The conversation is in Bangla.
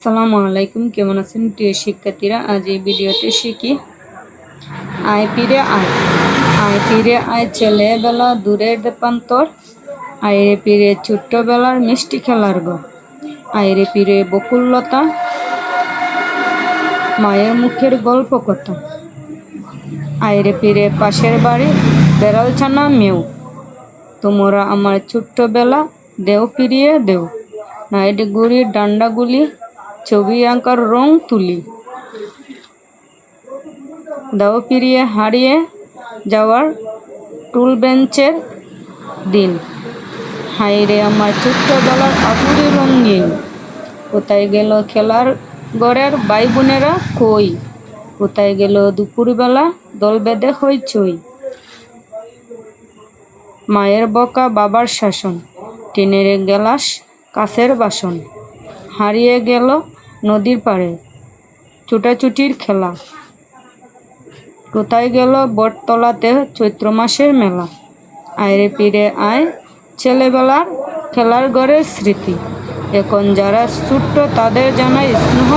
আসসালামু আলাইকুম, কেমন আছেন প্রিয় শিক্ষার্থীরা? আজ এই ভিডিওতে শিখি আয় ফিরে আয়। আয় ফিরে আয় ছেলেবেলা দূরের দেপান্তর, আয়রে ফিরে ছোট্টবেলার মিষ্টি খেলার ঘর। আয়রে ফিরে বকুললতা, মায়ের মুখের গল্প কথা। আয়রে ফিরে পাশের বাড়ি বেড়ালছানা মেউ। তোমরা আমার ছোট্টবেলা দেও ফিরিয়ে দেও। নাইট গুড়ির ডান্ডাগুলি, ছবি আঁকার রং তুলি। দাও ফিরিয়ে হারিয়ে যাওয়ার টুল বেঞ্চের দিন। হায়রে আমার ছোট্টবেলার আপুরি রঙিন। কোথায় গেল খেলার ঘরের ভাই বোনেরা কই? কোথায় গেল দুপুরবেলা দল বেঁধে হইচই? মায়ের বকা বাবার শাসন, টিনের গেলাস কাছের বাসন। হারিয়ে গেল নদীর পাড়ে ছুটাছুটির খেলা। কোথায় গেল বটতলাতে চৈত্র মাসের মেলা। আয়রে ফিরে আয় ছেলেবেলার খেলার ঘরের স্মৃতি। এখন যারা ছোট্ট তাদের জানাই স্নেহ।